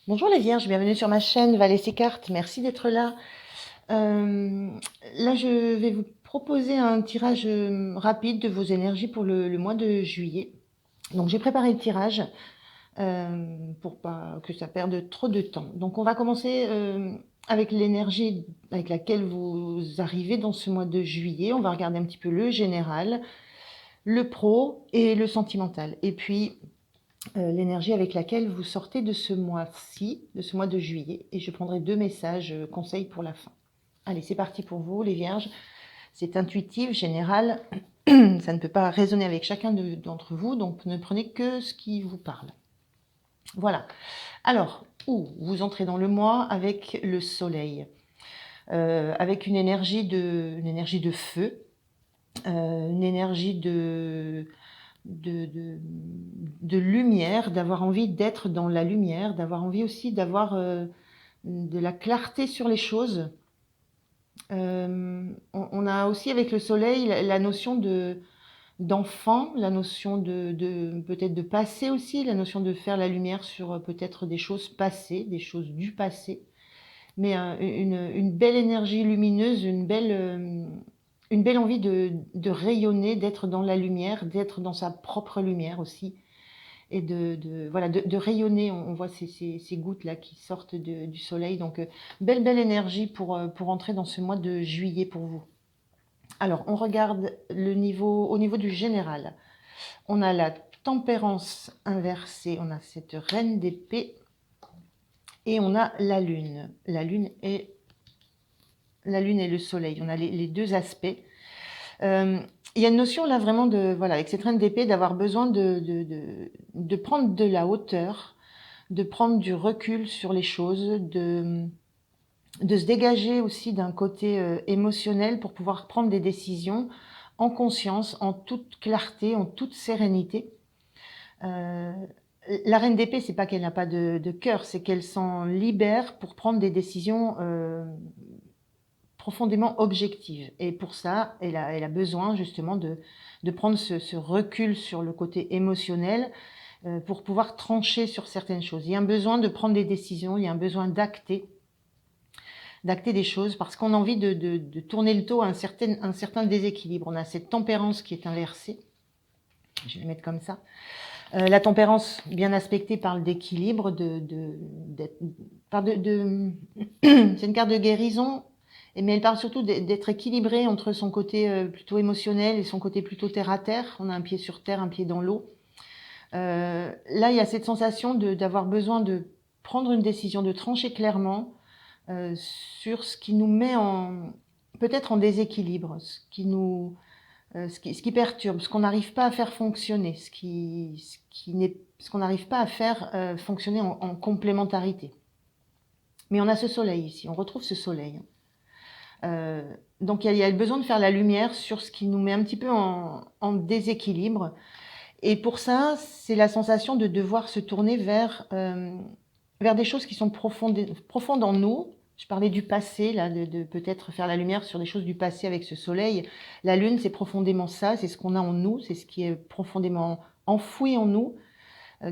Bonjour les vierges, bienvenue sur ma chaîne Valet ses cartes, merci d'être là. Euh, Là, je vais vous proposer un tirage rapide de vos énergies pour le mois de juillet. Donc j'ai préparé le tirage pour pas que ça perde trop de temps. Donc on va commencer avec l'énergie avec laquelle vous arrivez dans ce mois de juillet. On va regarder un petit peu le général, le pro et le sentimental. Et puis l'énergie avec laquelle vous sortez de ce mois-ci, de ce mois de juillet, et je prendrai deux messages conseils pour la fin. Allez, c'est parti pour vous, les vierges. C'est intuitif, général. Ça ne peut pas résonner avec chacun d'entre vous, donc ne prenez que ce qui vous parle. Voilà. Alors, vous entrez dans le mois avec le soleil, avec une énergie de feu, une énergie de, de, de lumière, d'avoir envie d'être dans la lumière, d'avoir envie aussi d'avoir de la clarté sur les choses. On a aussi avec le soleil la notion d'enfant, la notion peut-être de passé aussi, la notion de faire la lumière sur peut-être des choses passées, des choses du passé, mais une belle énergie lumineuse, une belle envie de rayonner, d'être dans la lumière, d'être dans sa propre lumière aussi, et voilà, de rayonner. On voit ces gouttes-là qui sortent du soleil. Donc, belle énergie pour entrer dans ce mois de juillet pour vous. Alors, on regarde au niveau du général. On a la tempérance inversée, on a cette reine d'épée, et on a la lune. La lune et le soleil. On a les deux aspects. Il y a une notion là vraiment voilà, avec cette reine d'épée, d'avoir besoin de prendre de la hauteur, de prendre du recul sur les choses, de se dégager aussi d'un côté émotionnel pour pouvoir prendre des décisions en conscience, en toute clarté, en toute sérénité. Euh, la reine d'épée, c'est pas qu'elle n'a pas de cœur, c'est qu'elle s'en libère pour prendre des décisions profondément objective. Et pour ça, elle a besoin justement de prendre ce recul sur le côté émotionnel pour pouvoir trancher sur certaines choses. Il y a un besoin de prendre des décisions, il y a un besoin d'acter des choses parce qu'on a envie de tourner le dos à un certain déséquilibre. On a cette tempérance qui est inversée. Je vais le mettre comme ça. La tempérance bien aspectée parle d'équilibre, c'est une carte de guérison, mais elle parle surtout d'être équilibrée entre son côté plutôt émotionnel et son côté plutôt terre à terre. On a un pied sur terre, un pied dans l'eau. Là, il y a cette sensation d'avoir besoin de prendre une décision, de trancher clairement sur ce qui nous met peut-être en déséquilibre, ce qui perturbe, ce qu'on n'arrive pas à faire fonctionner, ce qu'on n'arrive pas à faire fonctionner en complémentarité. Mais on a ce soleil ici, on retrouve ce soleil. Donc il y a le besoin de faire la lumière sur ce qui nous met un petit peu en déséquilibre. Et pour ça, c'est la sensation de devoir se tourner vers des choses qui sont profondes en nous. Je parlais du passé, là, de peut-être faire la lumière sur des choses du passé avec ce soleil. La lune, c'est profondément ça, c'est ce qu'on a en nous, c'est ce qui est profondément enfoui en nous,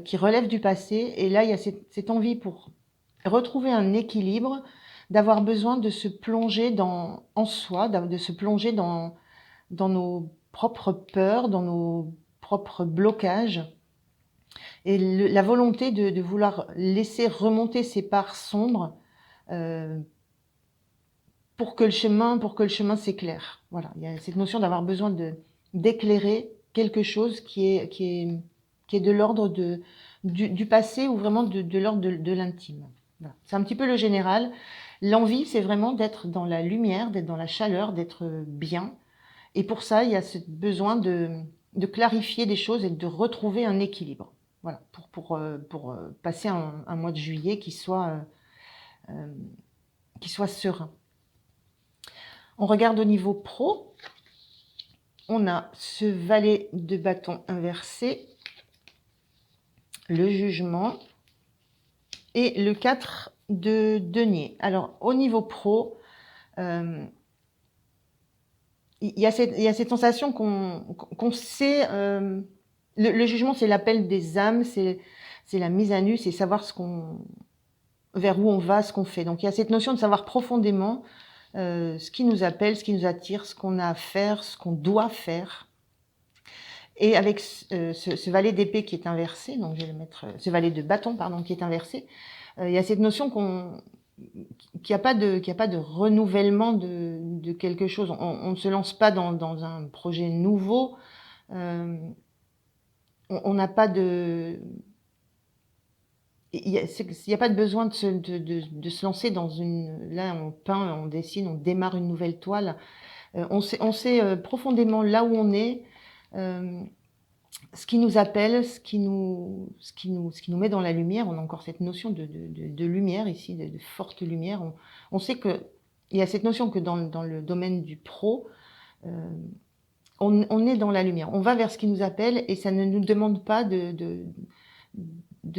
qui relève du passé. Et là, il y a cette envie pour retrouver un équilibre, d'avoir besoin de se plonger en soi, de se plonger dans nos propres peurs, dans nos propres blocages, et la volonté de vouloir laisser remonter ces parts sombres euh, pour que le chemin s'éclaire. Voilà, il y a cette notion d'avoir besoin d'éclairer quelque chose qui est de l'ordre du passé ou vraiment de l'ordre de l'intime. Voilà. C'est un petit peu le général. L'envie, c'est vraiment d'être dans la lumière, d'être dans la chaleur, d'être bien. Et pour ça, il y a ce besoin de clarifier des choses et de retrouver un équilibre. Voilà, pour passer un mois de juillet qui soit serein. On regarde au niveau pro. On a ce valet de bâton inversé, le jugement et le 4 de denier. Alors, au niveau pro, il y a cette sensation qu'on sait. Le jugement, c'est l'appel des âmes, c'est la mise à nu, c'est savoir vers où on va, ce qu'on fait. Donc il y a cette notion de savoir profondément ce qui nous appelle, ce qui nous attire, ce qu'on a à faire, ce qu'on doit faire. Et avec ce valet d'épée qui est inversé, donc je vais le mettre, ce valet de bâton, pardon, qui est inversé, il y a cette notion qu'il n'y a pas de renouvellement de quelque chose. On ne se lance pas dans un projet nouveau. On n'a pas de, il y a pas de besoin de se lancer dans une. Là, on peint, on dessine, on démarre une nouvelle toile. On sait profondément là où on est. Ce qui nous appelle, ce qui nous met dans la lumière. On a encore cette notion de lumière ici, de forte lumière. On sait que il y a cette notion que dans le domaine du pro, on est dans la lumière. On va vers ce qui nous appelle et ça ne nous demande pas de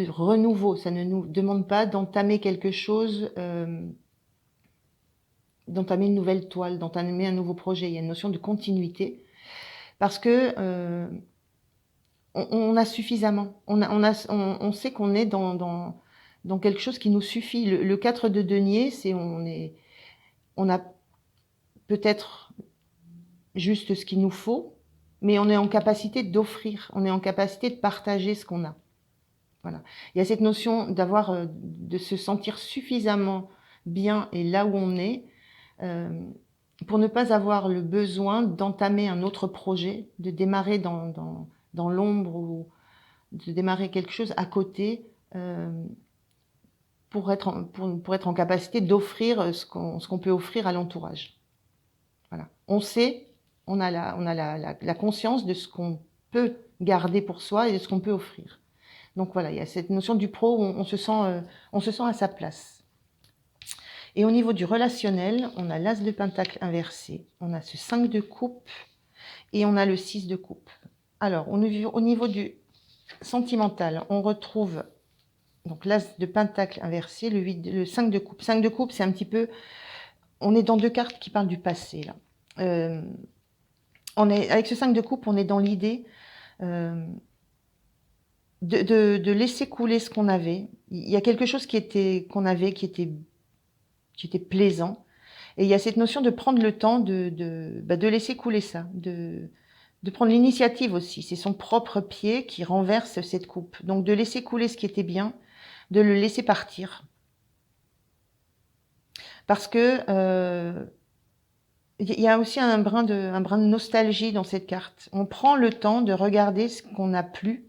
renouveau. Ça ne nous demande pas d'entamer quelque chose, d'entamer une nouvelle toile, d'entamer un nouveau projet. Il y a une notion de continuité parce que on a suffisamment. On sait qu'on est dans quelque chose qui nous suffit. Le 4 de denier, on a peut-être juste ce qu'il nous faut, mais on est en capacité d'offrir, on est en capacité de partager ce qu'on a. Voilà. Il y a cette notion de se sentir suffisamment bien et là où on est, pour ne pas avoir le besoin d'entamer un autre projet, de démarrer dans l'ombre ou de démarrer quelque chose à côté, pour être en capacité d'offrir ce qu'on peut offrir à l'entourage. Voilà. On a la conscience de ce qu'on peut garder pour soi et de ce qu'on peut offrir. Donc voilà, il y a cette notion du pro où on se sent à sa place. Et au niveau du relationnel, on a l'as de pentacle inversé, on a ce 5 de coupe et on a le 6 de coupe. Alors, au niveau du sentimental, on retrouve donc l'as de pentacle inversé, le 5 de coupe. 5 de coupe, c'est un petit peu... On est dans deux cartes qui parlent du passé, là. Avec ce 5 de coupe, on est dans l'idée de laisser couler ce qu'on avait. Il y a quelque chose qui était plaisant. Et il y a cette notion de prendre le temps de laisser couler ça, de prendre l'initiative aussi. C'est son propre pied qui renverse cette coupe. Donc de laisser couler ce qui était bien, de le laisser partir. Parce que il y a aussi un brin de nostalgie dans cette carte. On prend le temps de regarder ce qu'on n'a plus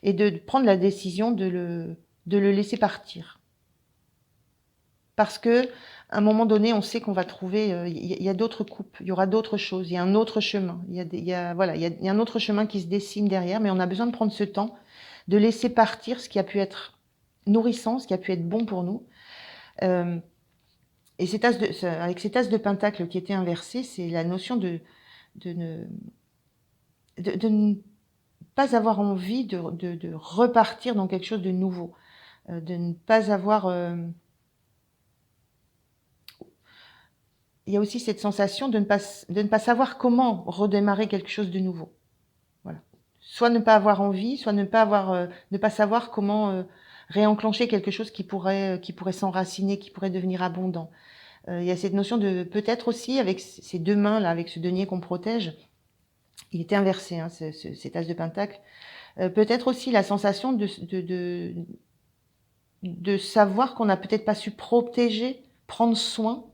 et de prendre la décision de le laisser partir. Parce que à un moment donné, on sait qu'on va trouver, il y a d'autres coupes, il y aura d'autres choses, il y a un autre chemin, il y a un autre chemin qui se dessine derrière, mais on a besoin de prendre ce temps, de laisser partir ce qui a pu être nourrissant, ce qui a pu être bon pour nous. Et avec cet as de pentacle qui était inversé, c'est la notion de ne pas avoir envie de repartir dans quelque chose de nouveau, de ne pas avoir... il y a aussi cette sensation de ne pas savoir comment redémarrer quelque chose de nouveau. Voilà. Soit ne pas avoir envie, soit ne pas savoir comment réenclencher quelque chose qui pourrait s'enraciner, qui pourrait devenir abondant. Il y a cette notion de peut-être aussi avec ces deux mains là, avec ce denier qu'on protège, il était inversé, hein, cet as de pentacle. Peut-être aussi la sensation de savoir qu'on n'a peut-être pas su protéger, prendre soin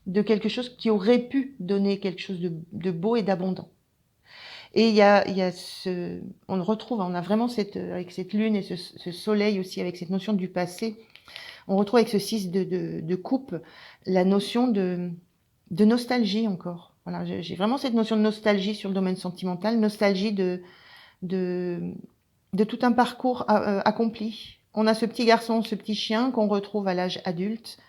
de quelque chose qui aurait pu donner quelque chose de beau et d'abondant. Et il y a on a vraiment avec cette lune et ce soleil aussi, avec cette notion du passé, on retrouve avec ce 6 de coupe la notion de nostalgie encore. Voilà, j'ai vraiment cette notion de nostalgie sur le domaine sentimental, nostalgie de tout un parcours accompli. On a ce petit garçon, ce petit chien qu'on retrouve à l'âge adulte,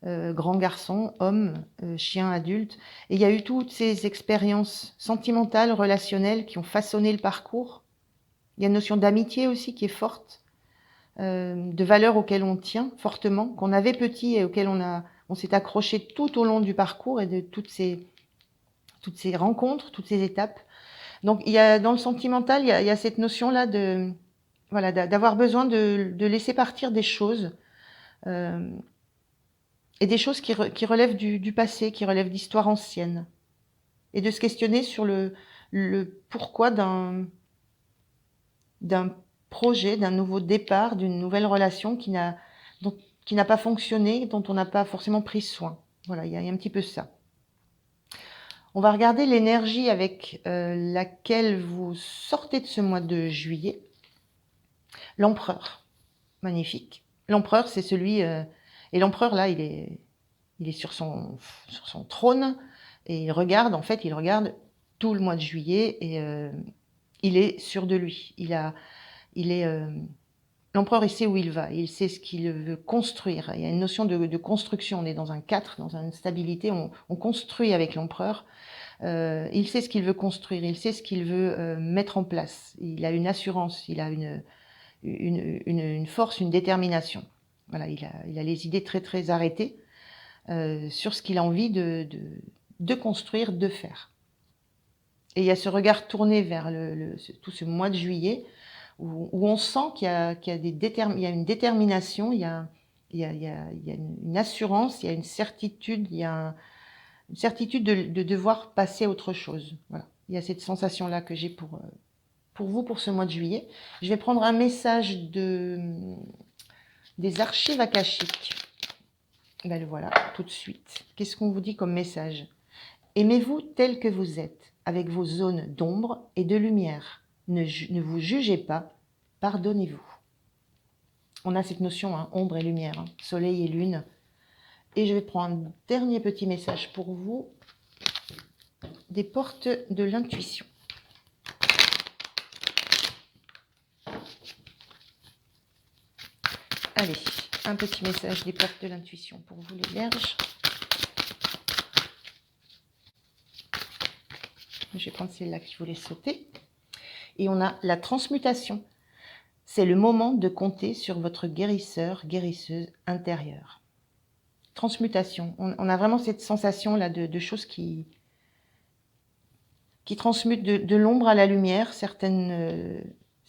grand garçon, homme, chien adulte. Et il y a eu toutes ces expériences sentimentales, relationnelles qui ont façonné le parcours. Il y a une notion d'amitié aussi qui est forte, de valeurs auxquelles on tient fortement, qu'on avait petit et auxquelles on s'est accroché tout au long du parcours et de toutes ces rencontres, toutes ces étapes. Donc il y a dans le sentimental, il y a cette notion là d'avoir besoin de laisser partir des choses, euh, et des choses qui relèvent du passé, qui relèvent d'histoires anciennes, et de se questionner sur le pourquoi d'un projet, d'un nouveau départ, d'une nouvelle relation qui n'a pas fonctionné, dont on n'a pas forcément pris soin. Voilà, il y a un petit peu ça. On va regarder l'énergie avec laquelle vous sortez de ce mois de juillet. L'empereur, magnifique. L'empereur, c'est celui... et l'empereur, là, il est sur son trône, et il regarde tout le mois de juillet, et il est sûr de lui. L'empereur, il sait où il va, il sait ce qu'il veut construire. Il y a une notion de construction. On est dans un 4, dans une stabilité. On construit avec l'empereur. Il sait ce qu'il veut construire, il sait ce qu'il veut mettre en place. Il a une assurance, il a une force, une détermination. Voilà, il a les idées très très arrêtées sur ce qu'il a envie de construire, de faire. Et il y a ce regard tourné vers tout ce mois de juillet où on sent qu'il y a une détermination, il y a une assurance, il y a une certitude, il y a une certitude de devoir passer à autre chose. Voilà. Il y a cette sensation-là que j'ai pour vous, pour ce mois de juillet. Je vais prendre un message des archives akashiques. Ben le voilà, tout de suite. Qu'est-ce qu'on vous dit comme message? Aimez-vous tel que vous êtes, avec vos zones d'ombre et de lumière. Ne vous jugez pas, pardonnez-vous. On a cette notion, hein, ombre et lumière, hein, soleil et lune. Et je vais prendre un dernier petit message pour vous, des portes de l'intuition. Allez, un petit message des portes de l'intuition pour vous les vierges. Je vais prendre celle-là qui voulait sauter. Et on a la transmutation. C'est le moment de compter sur votre guérisseur, guérisseuse intérieure. Transmutation. On a vraiment cette sensation-là de choses qui transmutent de l'ombre à la lumière, certaines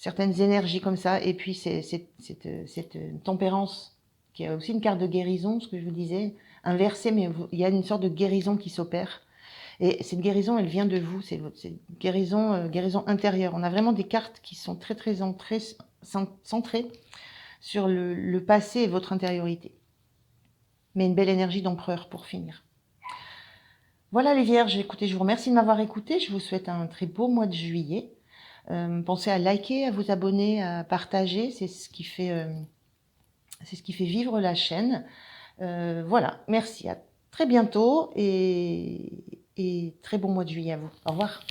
énergies comme ça. Et puis cette tempérance qui est aussi une carte de guérison, ce que je vous disais, inversée, mais il y a une sorte de guérison qui s'opère. Et cette guérison, elle vient de vous, c'est guérison intérieure. On a vraiment des cartes qui sont très très centrées sur le passé et votre intériorité. Mais une belle énergie d'empereur pour finir. Voilà les vierges, écoutez, je vous remercie de m'avoir écouté. Je vous souhaite un très beau mois de juillet. Pensez à liker, à vous abonner, à partager, c'est ce qui fait vivre la chaîne. Voilà, merci, à très bientôt et très bon mois de juillet à vous. Au revoir.